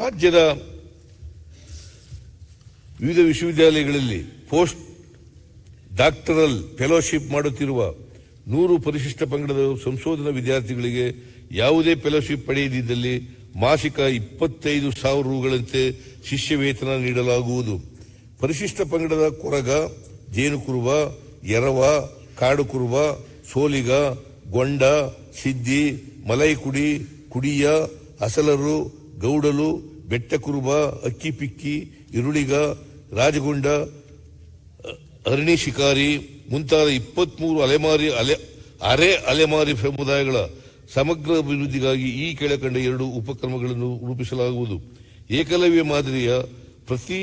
ರಾಜ್ಯದ ವಿವಿಧ ವಿಶ್ವವಿದ್ಯಾಲಯಗಳಲ್ಲಿ ಪೋಸ್ಟ್ ಡಾಕ್ಟರಲ್ ಫೆಲೋಶಿಪ್ ಮಾಡುತ್ತಿರುವ 100 ಪರಿಶಿಷ್ಟ ಪಂಗಡದ ಸಂಶೋಧನಾ ವಿದ್ಯಾರ್ಥಿಗಳಿಗೆ ಯಾವುದೇ ಫೆಲೋಶಿಪ್ ಪಡೆಯದಿದ್ದಲ್ಲಿ ಮಾಸಿಕ 25,000 ರೂಗಳಂತೆ ಶಿಷ್ಯ ವೇತನ ನೀಡಲಾಗುವುದು. ಪರಿಶಿಷ್ಟ ಪಂಗಡದ ಕೊರಗ, ಜೇನುಕುರುಬ, ಎರವ, ಕಾಡುಕುರುಬ, ಸೋಲಿಗ, ಗೊಂಡ, ಸಿದ್ದಿ, ಮಲೈಕುಡಿ, ಕುಡಿಯ, ಅಸಲರು, ಗೌಡಲು, ಬೆಟ್ಟಕುರುಬ, ಅಕ್ಕಿಪಿಕ್ಕಿ, ಇರುಳಿಗ, ರಾಜಗೊಂಡ, ಅರಣಿ ಶಿಕಾರಿ ಮುಂತಾದ 23 ಅರೆ ಅಲೆಮಾರಿ ಸಮುದಾಯಗಳ ಸಮಗ್ರ ಅಭಿವೃದ್ಧಿಗಾಗಿ ಈ ಕೆಳಕಂಡ 2 ಉಪಕ್ರಮಗಳನ್ನು ರೂಪಿಸಲಾಗುವುದು. ಏಕಲವ್ಯ ಮಾದರಿಯ ಪ್ರತಿ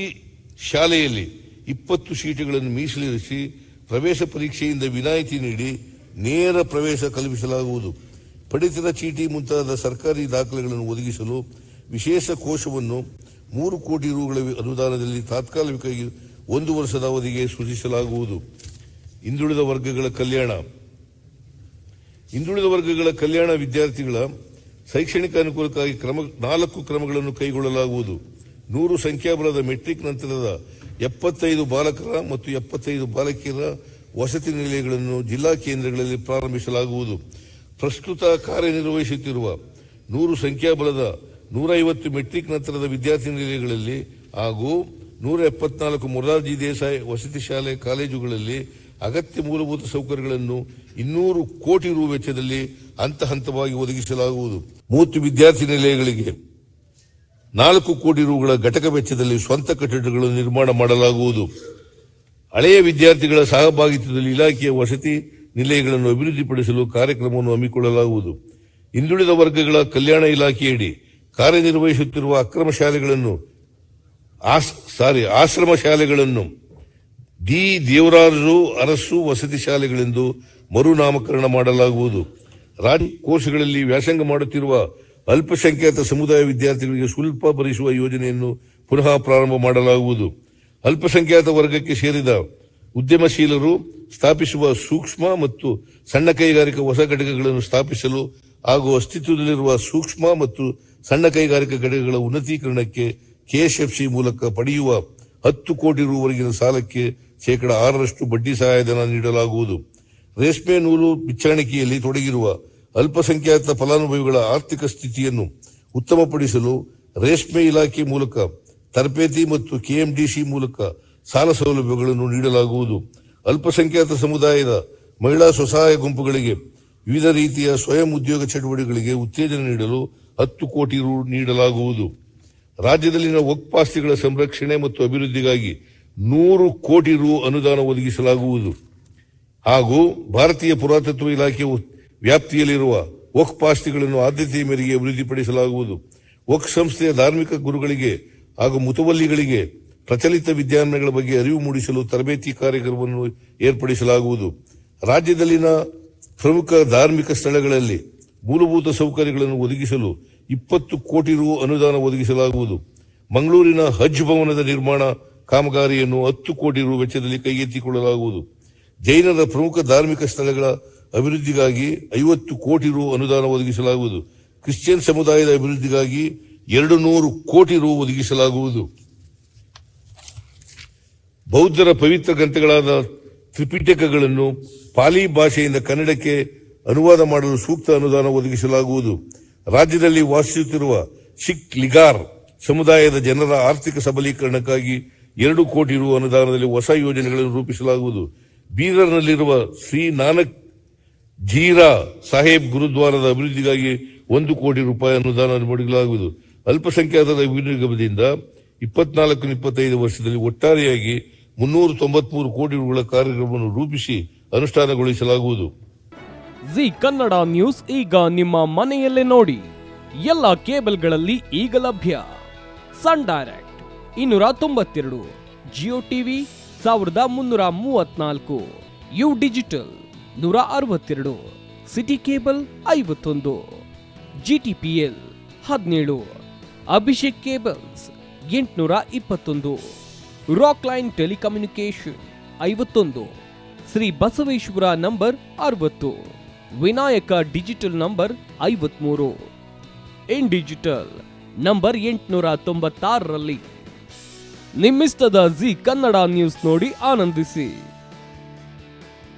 ಶಾಲೆಯಲ್ಲಿ 20 ಸೀಟುಗಳನ್ನು ಮೀಸಲಿರಿಸಿ ಪ್ರವೇಶ ಪರೀಕ್ಷೆಯಿಂದ ವಿನಾಯಿತಿ ನೀಡಿ ನೇರ ಪ್ರವೇಶ ಕಲ್ಪಿಸಲಾಗುವುದು. ಪಡಿತರ ಚೀಟಿ ಮುಂತಾದ ಸರ್ಕಾರಿ ದಾಖಲೆಗಳನ್ನು ಒದಗಿಸಲು ವಿಶೇಷ ಕೋಶವನ್ನು 3 ಕೋಟಿ ರೂಗಳ ಅನುದಾನದಲ್ಲಿ ತಾತ್ಕಾಲಿಕವಾಗಿ 1 ವರ್ಷದ ಅವಧಿಗೆ ಸೃಜಿಸಲಾಗುವುದು. ಹಿಂದುಳಿದ ವರ್ಗಗಳ ಕಲ್ಯಾಣ ವಿದ್ಯಾರ್ಥಿಗಳ ಶೈಕ್ಷಣಿಕ ಅನುಕೂಲಕ್ಕಾಗಿ 4 ಕ್ರಮಗಳನ್ನು ಕೈಗೊಳ್ಳಲಾಗುವುದು. 100 ಸಂಖ್ಯಾಬಲದ ಮೆಟ್ರಿಕ್ ನಂತರದ 75 ಬಾಲಕರ ಮತ್ತು 75 ಬಾಲಕಿಯರ ವಸತಿ ನಿಲಯಗಳನ್ನು ಜಿಲ್ಲಾ ಕೇಂದ್ರಗಳಲ್ಲಿ ಪ್ರಾರಂಭಿಸಲಾಗುವುದು. ಪ್ರಸ್ತುತ ಕಾರ್ಯನಿರ್ವಹಿಸುತ್ತಿರುವ 100 ಸಂಖ್ಯಾಬಲದ 150 ಮೆಟ್ರಿಕ್ ನಂತರದ ವಿದ್ಯಾರ್ಥಿ ನಿಲಯಗಳಲ್ಲಿ ಹಾಗೂ 174 ಮೊರಾರ್ಜಿ ದೇಸಾಯಿ ವಸತಿ ಶಾಲೆ ಕಾಲೇಜುಗಳಲ್ಲಿ ಅಗತ್ಯ ಮೂಲಭೂತ ಸೌಕರ್ಯಗಳನ್ನು 200 ಕೋಟಿ ರು ವೆಚ್ಚದಲ್ಲಿ ಹಂತ ಹಂತವಾಗಿ ಒದಗಿಸಲಾಗುವುದು. 30 ವಿದ್ಯಾರ್ಥಿ ನಿಲಯಗಳಿಗೆ 4 ಕೋಟಿ ರೂಗಳ ಘಟಕ ವೆಚ್ಚದಲ್ಲಿ ಸ್ವಂತ ಕಟ್ಟಡಗಳನ್ನು ನಿರ್ಮಾಣ ಮಾಡಲಾಗುವುದು. ಹಳೆಯ ವಿದ್ಯಾರ್ಥಿಗಳ ಸಹಭಾಗಿತ್ವದಲ್ಲಿ ಇಲಾಖೆಯ ವಸತಿ ನಿಲಯಗಳನ್ನು ಅಭಿವೃದ್ಧಿಪಡಿಸಲು ಕಾರ್ಯಕ್ರಮವನ್ನು ಹಮ್ಮಿಕೊಳ್ಳಲಾಗುವುದು. ಹಿಂದುಳಿದ ವರ್ಗಗಳ ಕಲ್ಯಾಣ ಇಲಾಖೆಯಡಿ ಕಾರ್ಯನಿರ್ವಹಿಸುತ್ತಿರುವ ಆಶ್ರಮ ಶಾಲೆಗಳನ್ನು ಡಿ ದೇವರಾಜು ಅರಸು ವಸತಿ ಶಾಲೆಗಳೆಂದು ಮರುನಾಮಕರಣ ಮಾಡಲಾಗುವುದು. ರಾಜ್ಯ ಕೋರ್ಸ್ಗಳಲ್ಲಿ ವ್ಯಾಸಂಗ ಮಾಡುತ್ತಿರುವ ಅಲ್ಪಸಂಖ್ಯಾತ ಸಮುದಾಯ ವಿದ್ಯಾರ್ಥಿಗಳಿಗೆ ಶುಲ್ಕ ಭರಿಸುವ ಯೋಜನೆಯನ್ನು ಪುನಃ ಪ್ರಾರಂಭ ಮಾಡಲಾಗುವುದು. ಅಲ್ಪಸಂಖ್ಯಾತ ವರ್ಗಕ್ಕೆ ಸೇರಿದ ಉದ್ಯಮಶೀಲರು ಸ್ಥಾಪಿಸುವ ಸೂಕ್ಷ್ಮ ಮತ್ತು ಸಣ್ಣ ಕೈಗಾರಿಕಾ ಹೊಸ ಘಟಕಗಳನ್ನು ಸ್ಥಾಪಿಸಲು ಹಾಗೂ ಅಸ್ತಿತ್ವದಲ್ಲಿರುವ ಸೂಕ್ಷ್ಮ ಮತ್ತು ಸಣ್ಣ ಕೈಗಾರಿಕಾ ಘಟಕಗಳ ಉನ್ನತೀಕರಣಕ್ಕೆ ಕೆಎಸ್ಎಫ್ಸಿ ಮೂಲಕ ಪಡೆಯುವ 10 ಕೋಟಿ ರೂವರೆಗಿನ ಸಾಲಕ್ಕೆ 6% ಬಡ್ಡಿ ಸಹಾಯಧನ ನೀಡಲಾಗುವುದು. ರೇಷ್ಮೆ ನೂಲು ಬಿಚ್ಚಾಣಿಕೆಯಲ್ಲಿ ತೊಡಗಿರುವ ಅಲ್ಪಸಂಖ್ಯಾತ ಫಲಾನುಭವಿಗಳ ಆರ್ಥಿಕ ಸ್ಥಿತಿಯನ್ನು ಉತ್ತಮಪಡಿಸಲು ರೇಷ್ಮೆ ಇಲಾಖೆ ಮೂಲಕ ತರಬೇತಿ ಮತ್ತು ಕೆಎಂಡಿಸಿ ಮೂಲಕ ಸಾಲ ಸೌಲಭ್ಯಗಳನ್ನು ನೀಡಲಾಗುವುದು. ಅಲ್ಪಸಂಖ್ಯಾತ ಸಮುದಾಯದ ಮಹಿಳಾ ಸ್ವಸಹಾಯ ಗುಂಪುಗಳಿಗೆ ವಿವಿಧ ರೀತಿಯ ಸ್ವಯಂ ಉದ್ಯೋಗ ಚಟುವಟಿಕೆಗಳಿಗೆ ಉತ್ತೇಜನ ನೀಡಲು 10 ಕೋಟಿ ರು ನೀಡಲಾಗುವುದು. ರಾಜ್ಯದಲ್ಲಿನ ವಕ್ಫ್ ಆಸ್ತಿಗಳ ಸಂರಕ್ಷಣೆ ಮತ್ತು ಅಭಿವೃದ್ಧಿಗಾಗಿ 100 ಕೋಟಿ ರು ಅನುದಾನ ಒದಗಿಸಲಾಗುವುದು ಹಾಗೂ ಭಾರತೀಯ ಪುರಾತತ್ವ ಇಲಾಖೆ ವ್ಯಾಪ್ತಿಯಲ್ಲಿರುವ ವಕ್ಫ್ ಆಸ್ತಿಗಳನ್ನು ಆದ್ಯತೆಯ ಮೇರೆಗೆ ಅಭಿವೃದ್ಧಿಪಡಿಸಲಾಗುವುದು. ವಕ್ಫ್ ಸಂಸ್ಥೆಯ ಧಾರ್ಮಿಕ ಗುರುಗಳಿಗೆ ಹಾಗೂ ಮುತವಲ್ಲಿಗಳಿಗೆ ಪ್ರಚಲಿತ ವಿದ್ಯಮಾನಗಳ ಬಗ್ಗೆ ಅರಿವು ಮೂಡಿಸಲು ತರಬೇತಿ ಕಾರ್ಯಕ್ರಮವನ್ನು ಏರ್ಪಡಿಸಲಾಗುವುದು. ರಾಜ್ಯದಲ್ಲಿನ ಪ್ರಮುಖ ಧಾರ್ಮಿಕ ಸ್ಥಳಗಳಲ್ಲಿ ಮೂಲಭೂತ ಸೌಕರ್ಯಗಳನ್ನು ಒದಗಿಸಲು 20 ಕೋಟಿ ರು ಅನುದಾನ ಒದಗಿಸಲಾಗುವುದು. ಮಂಗಳೂರಿನ ಹಜ್ ಭವನದ ನಿರ್ಮಾಣ ಕಾಮಗಾರಿಯನ್ನು 10 ಕೋಟಿ ರು ವೆಚ್ಚದಲ್ಲಿ ಕೈಗೆತ್ತಿಕೊಳ್ಳಲಾಗುವುದು. ಜೈನರ ಪ್ರಮುಖ ಧಾರ್ಮಿಕ ಸ್ಥಳಗಳ ಅಭಿವೃದ್ಧಿಗಾಗಿ 50 ಕೋಟಿ ರು ಅನುದಾನ ಒದಗಿಸಲಾಗುವುದು. ಕ್ರಿಶ್ಚಿಯನ್ ಸಮುದಾಯದ ಅಭಿವೃದ್ಧಿಗಾಗಿ 200 ಕೋಟಿ ರು ಒದಗಿಸಲಾಗುವುದು. ಬೌದ್ಧರ ಪವಿತ್ರ ಗ್ರಂಥಗಳಾದ ತ್ರಿಪಿಟಕಗಳನ್ನು ಪಾಲಿ ಭಾಷೆಯಿಂದ ಕನ್ನಡಕ್ಕೆ ಅನುವಾದ ಮಾಡಲು ಸೂಕ್ತ ಅನುದಾನ ಒದಗಿಸಲಾಗುವುದು. ರಾಜ್ಯದಲ್ಲಿ ವಾಸಿಸುತ್ತಿರುವ ಸಿಖ್ ಲಿಗಾರ್ ಸಮುದಾಯದ ಜನರ ಆರ್ಥಿಕ ಸಬಲೀಕರಣಕ್ಕಾಗಿ 2 ಕೋಟಿ ರು ಅನುದಾನದಲ್ಲಿ ಹೊಸ ಯೋಜನೆಗಳನ್ನು ರೂಪಿಸಲಾಗುವುದು. ಬೀದರ್ನಲ್ಲಿರುವ ಶ್ರೀ ನಾನಕ್ ಜೀರಾ ಸಾಹೇಬ್ ಗುರುದ್ವಾರದ ಅಭಿವೃದ್ಧಿಗಾಗಿ 1 ಕೋಟಿ ರೂಪಾಯಿ ಅನುದಾನ ನೀಡಲಾಗುವುದು. ಅಲ್ಪಸಂಖ್ಯಾತರ ಅಭಿವೃದ್ಧಿಯಿಂದ 24-25 ವರ್ಷದಲ್ಲಿ ಒಟ್ಟಾರೆಯಾಗಿ 393 ಕೋಟಿ ರೂಗಳ ಕಾರ್ಯಕ್ರಮವನ್ನು ರೂಪಿಸಿ ಅನುಷ್ಠಾನಗೊಳಿಸಲಾಗುವುದು. ಜಿ ಕನ್ನಡ ನ್ಯೂಸ್ ಈಗ ನಿಮ್ಮ ಮನೆಯಲ್ಲೇ ನೋಡಿ. ಎಲ್ಲ ಕೇಬಲ್ಗಳಲ್ಲಿ ಈಗ ಲಭ್ಯ. Sun Direct 292, Jio TV 1334, U Digital 162, City Cable 51, GTPL 17, Abhishek cables 821, Rockline telecommunication 51, Shri Basaveshwara number 60, Vinayaka digital number 53, In Digital number 896ರಲ್ಲಿ. ನಿಮ್ಮಿಷ್ಟದ ಜಿ ಕನ್ನಡ ನ್ಯೂಸ್ ನೋಡಿ ಆನಂದಿಸಿ.